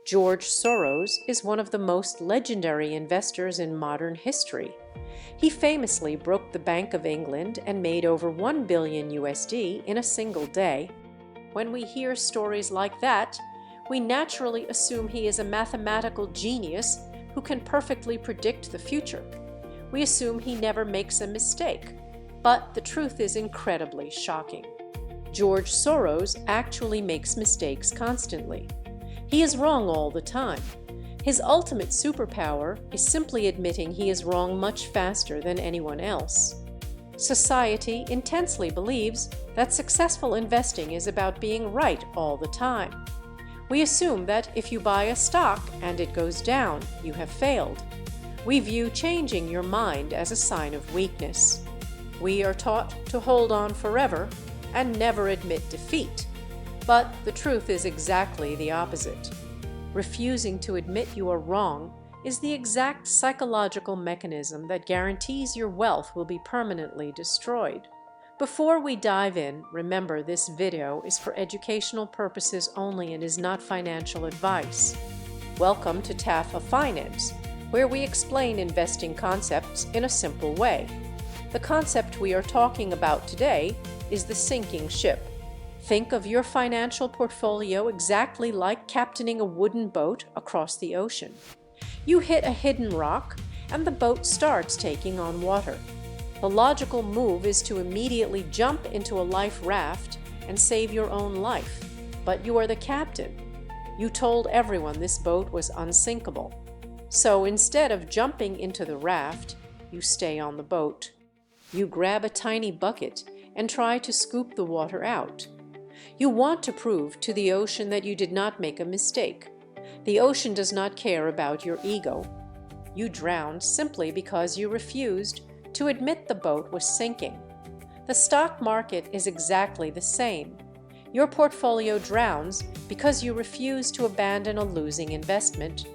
George Soros is one of the most legendary investors in modern history. He famously broke the Bank of England and made over 1 billion USD in a single day. When we hear stories like that, we naturally assume he is a mathematical genius who can perfectly predict the future. We assume he never makes a mistake, but the truth is incredibly shocking. George Soros actually makes mistakes constantly. He is wrong all the time. His ultimate superpower is simply admitting he is wrong much faster than anyone else. Society intensely believes that successful investing is about being right all the time. We assume that if you buy a stock and it goes down, you have failed. We view changing your mind as a sign of weakness. We are taught to hold on forever and never admit defeat. But the truth is exactly the opposite. Refusing to admit you are wrong is the exact psychological mechanism that guarantees your wealth will be permanently destroyed. Before we dive in, remember this video is for educational purposes only and is not financial advice. Welcome to TAFA Finance, where we explain investing concepts in a simple way. The concept we are talking about today is the sinking ship. Think of your financial portfolio exactly like captaining a wooden boat across the ocean. You hit a hidden rock, and the boat starts taking on water. The logical move is to immediately jump into a life raft and save your own life. But you are the captain. You told everyone this boat was unsinkable. So instead of jumping into the raft, you stay on the boat. You grab a tiny bucket and try to scoop the water out. You want to prove to the ocean that you did not make a mistake. The ocean does not care about your ego. You drowned simply because you refused to admit the boat was sinking. The stock market is exactly the same. Your portfolio drowns because you refuse to abandon a losing investment.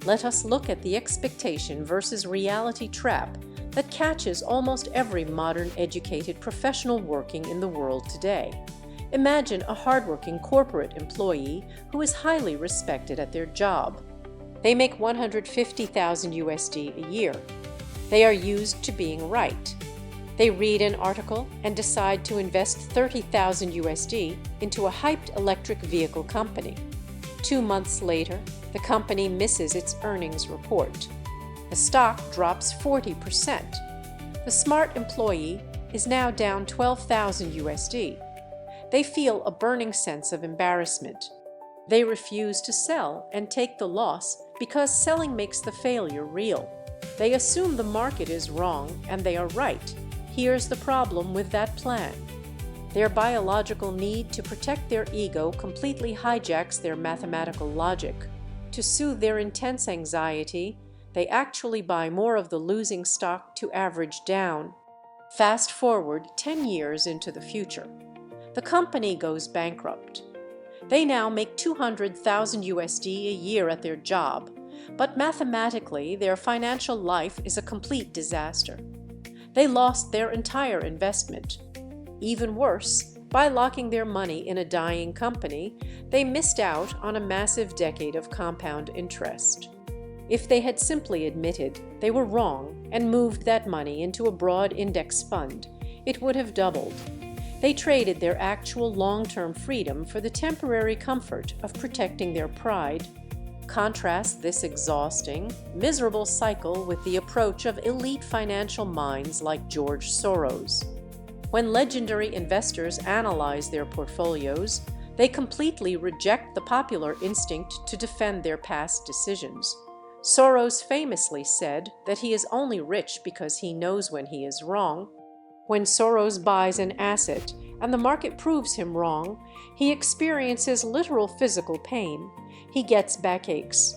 Let us look at the expectation versus reality trap that catches almost every modern educated professional working in the world today. Imagine a hardworking corporate employee who is highly respected at their job. They make 150,000 USD a year. They are used to being right. They read an article and decide to invest 30,000 USD into a hyped electric vehicle company. 2 months later, the company misses its earnings report. The stock drops 40%. The smart employee is now down 12,000 USD. They feel a burning sense of embarrassment. They refuse to sell and take the loss because selling makes the failure real. They assume the market is wrong and they are right. Here's the problem with that plan. Their biological need to protect their ego completely hijacks their mathematical logic. To soothe their intense anxiety, they actually buy more of the losing stock to average down. Fast forward 10 years into the future. The company goes bankrupt. They now make 200,000 USD a year at their job, but mathematically their financial life is a complete disaster. They lost their entire investment. Even worse, by locking their money in a dying company, they missed out on a massive decade of compound interest. If they had simply admitted they were wrong and moved that money into a broad index fund, it would have doubled. They traded their actual long-term freedom for the temporary comfort of protecting their pride. Contrast this exhausting, miserable cycle with the approach of elite financial minds like George Soros. When legendary investors analyze their portfolios, they completely reject the popular instinct to defend their past decisions. Soros famously said that he is only rich because he knows when he is wrong. When Soros buys an asset and the market proves him wrong, he experiences literal physical pain. He gets backaches.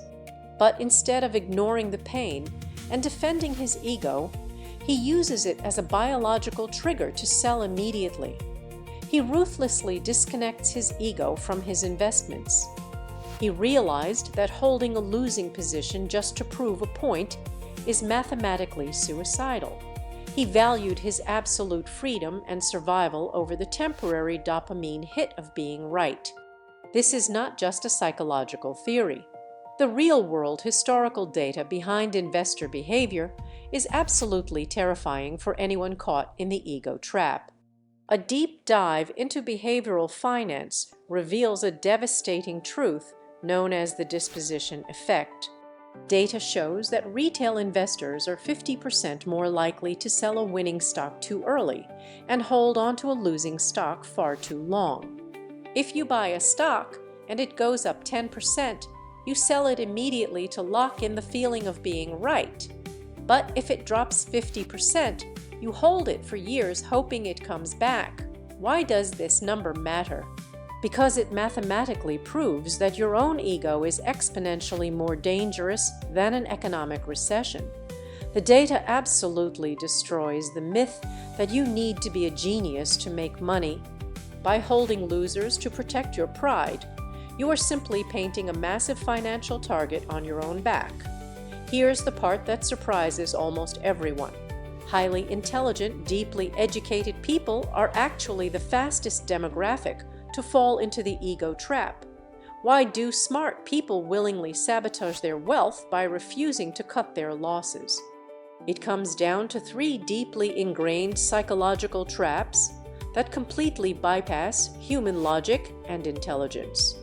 But instead of ignoring the pain and defending his ego, he uses it as a biological trigger to sell immediately. He ruthlessly disconnects his ego from his investments. He realized that holding a losing position just to prove a point is mathematically suicidal. He valued his absolute freedom and survival over the temporary dopamine hit of being right. This is not just a psychological theory. The real-world historical data behind investor behavior is absolutely terrifying for anyone caught in the ego trap. A deep dive into behavioral finance reveals a devastating truth known as the disposition effect. Data shows that retail investors are 50% more likely to sell a winning stock too early and hold onto a losing stock far too long. If you buy a stock and it goes up 10%, you sell it immediately to lock in the feeling of being right. But if it drops 50%, you hold it for years hoping it comes back. Why does this number matter? Because it mathematically proves that your own ego is exponentially more dangerous than an economic recession. The data absolutely destroys the myth that you need to be a genius to make money. By holding losers to protect your pride, you are simply painting a massive financial target on your own back. Here's the part that surprises almost everyone. Highly intelligent, deeply educated people are actually the fastest demographic to fall into the ego trap. Why do smart people willingly sabotage their wealth by refusing to cut their losses? It comes down to three deeply ingrained psychological traps that completely bypass human logic and intelligence.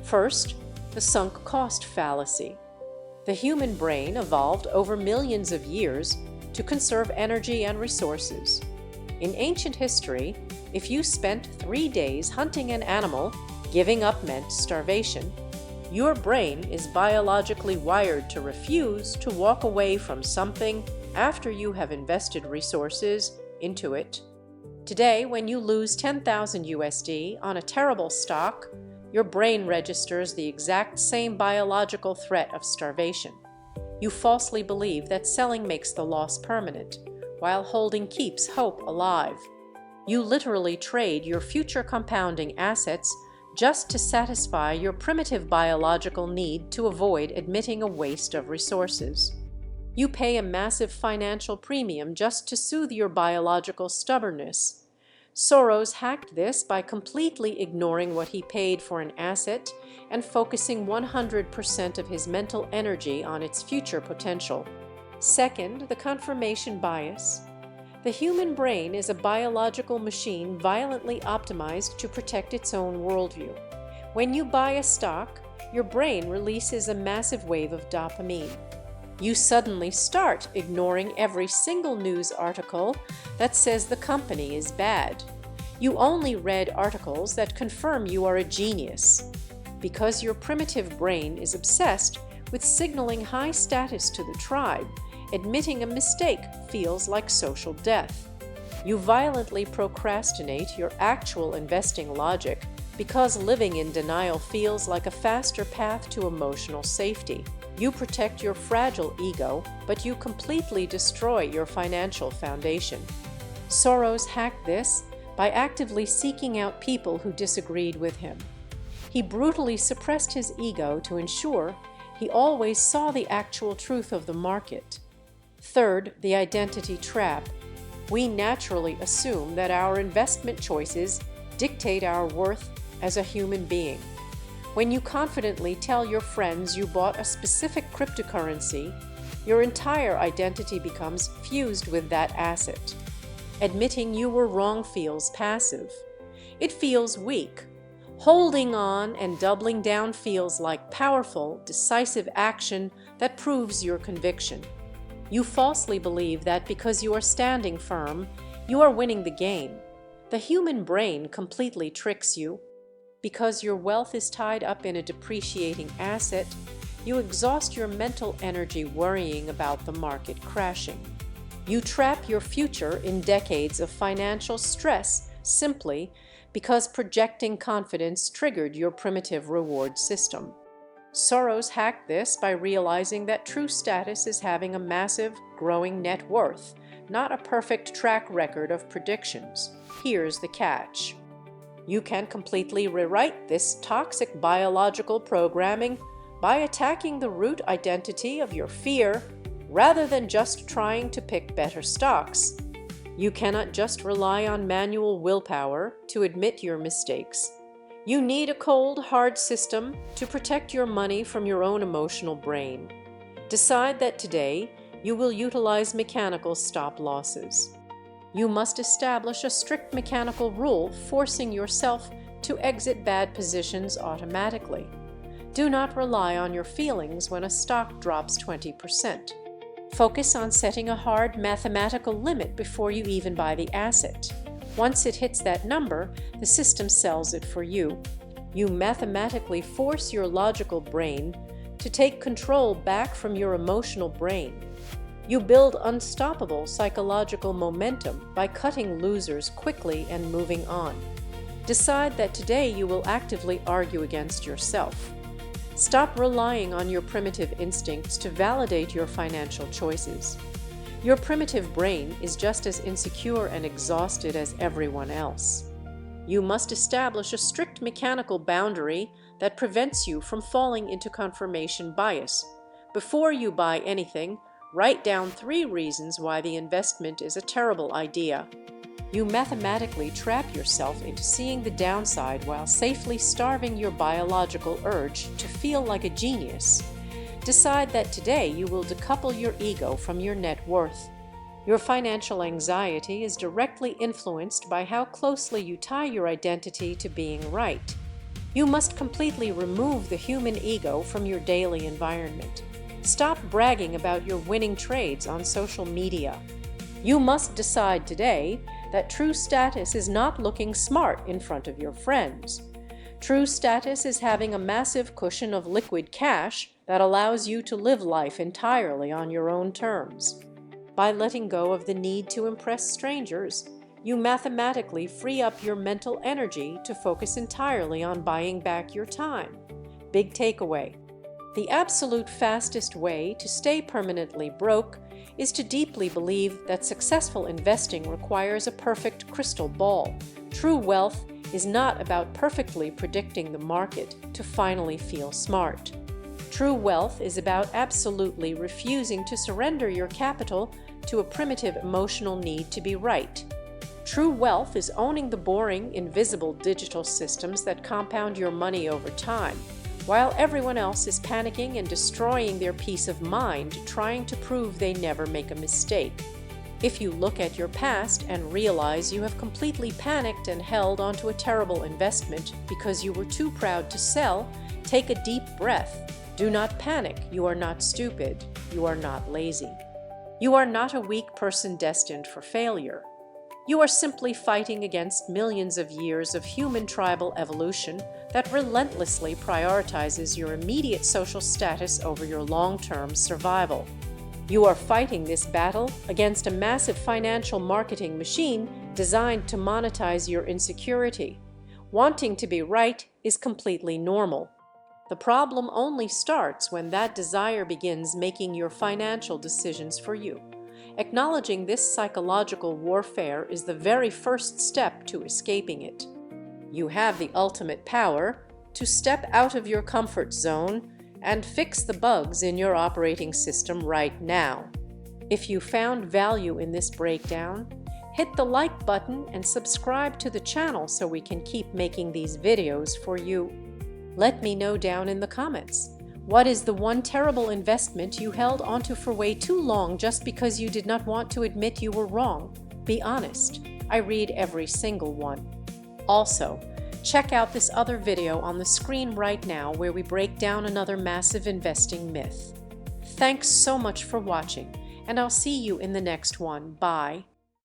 First, the sunk cost fallacy. The human brain evolved over millions of years to conserve energy and resources. In ancient history, if you spent 3 days hunting an animal, giving up meant starvation. Your brain is biologically wired to refuse to walk away from something after you have invested resources into it. Today, when you lose 10,000 USD on a terrible stock, your brain registers the exact same biological threat of starvation. You falsely believe that selling makes the loss permanent, while holding keeps hope alive. You literally trade your future compounding assets just to satisfy your primitive biological need to avoid admitting a waste of resources. You pay a massive financial premium just to soothe your biological stubbornness. Soros hacked this by completely ignoring what he paid for an asset and focusing 100% of his mental energy on its future potential. Second, the confirmation bias. The human brain is a biological machine violently optimized to protect its own worldview. When you buy a stock, your brain releases a massive wave of dopamine. You suddenly start ignoring every single news article that says the company is bad. You only read articles that confirm you are a genius. Because your primitive brain is obsessed with signaling high status to the tribe, admitting a mistake feels like social death. You violently procrastinate your actual investing logic because living in denial feels like a faster path to emotional safety. You protect your fragile ego, but you completely destroy your financial foundation. Soros hacked this by actively seeking out people who disagreed with him. He brutally suppressed his ego to ensure he always saw the actual truth of the market. Third, the identity trap. We naturally assume that our investment choices dictate our worth as a human being. When you confidently tell your friends you bought a specific cryptocurrency, your entire identity becomes fused with that asset. Admitting you were wrong feels passive. It feels weak. Holding on and doubling down feels like powerful, decisive action that proves your conviction. You falsely believe that because you are standing firm, you are winning the game. The human brain completely tricks you. Because your wealth is tied up in a depreciating asset, you exhaust your mental energy worrying about the market crashing. You trap your future in decades of financial stress simply because projecting confidence triggered your primitive reward system. Soros hacked this by realizing that true status is having a massive, growing net worth, not a perfect track record of predictions. Here's the catch. You can completely rewrite this toxic biological programming by attacking the root identity of your fear rather than just trying to pick better stocks. You cannot just rely on manual willpower to admit your mistakes. You need a cold, hard system to protect your money from your own emotional brain. Decide that today you will utilize mechanical stop losses. You must establish a strict mechanical rule forcing yourself to exit bad positions automatically. Do not rely on your feelings when a stock drops 20%. Focus on setting a hard mathematical limit before you even buy the asset. Once it hits that number, the system sells it for you. You mathematically force your logical brain to take control back from your emotional brain. You build unstoppable psychological momentum by cutting losers quickly and moving on. Decide that today you will actively argue against yourself. Stop relying on your primitive instincts to validate your financial choices. Your primitive brain is just as insecure and exhausted as everyone else. You must establish a strict mechanical boundary that prevents you from falling into confirmation bias. Before you buy anything, write down 3 reasons why the investment is a terrible idea. You mathematically trap yourself into seeing the downside while safely starving your biological urge to feel like a genius. Decide that today you will decouple your ego from your net worth. Your financial anxiety is directly influenced by how closely you tie your identity to being right. You must completely remove the human ego from your daily environment. Stop bragging about your winning trades on social media. You must decide today that true status is not looking smart in front of your friends. True status is having a massive cushion of liquid cash that allows you to live life entirely on your own terms. By letting go of the need to impress strangers, you mathematically free up your mental energy to focus entirely on buying back your time. Big takeaway. The absolute fastest way to stay permanently broke is to deeply believe that successful investing requires a perfect crystal ball. True wealth is not about perfectly predicting the market to finally feel smart. True wealth is about absolutely refusing to surrender your capital to a primitive emotional need to be right. True wealth is owning the boring, invisible digital systems that compound your money over time, while everyone else is panicking and destroying their peace of mind trying to prove they never make a mistake. If you look at your past and realize you have completely panicked and held onto a terrible investment because you were too proud to sell, take a deep breath. Do not panic. You are not stupid. You are not lazy. You are not a weak person destined for failure. You are simply fighting against millions of years of human tribal evolution that relentlessly prioritizes your immediate social status over your long-term survival. You are fighting this battle against a massive financial marketing machine designed to monetize your insecurity. Wanting to be right is completely normal. The problem only starts when that desire begins making your financial decisions for you. Acknowledging this psychological warfare is the very first step to escaping it. You have the ultimate power to step out of your comfort zone and fix the bugs in your operating system right now. If you found value in this breakdown, hit the like button and subscribe to the channel so we can keep making these videos for you. Let me know down in the comments. What is the one terrible investment you held onto for way too long just because you did not want to admit you were wrong? Be honest. I read every single one. Also, check out this other video on the screen right now where we break down another massive investing myth. Thanks so much for watching, and I'll see you in the next one. Bye.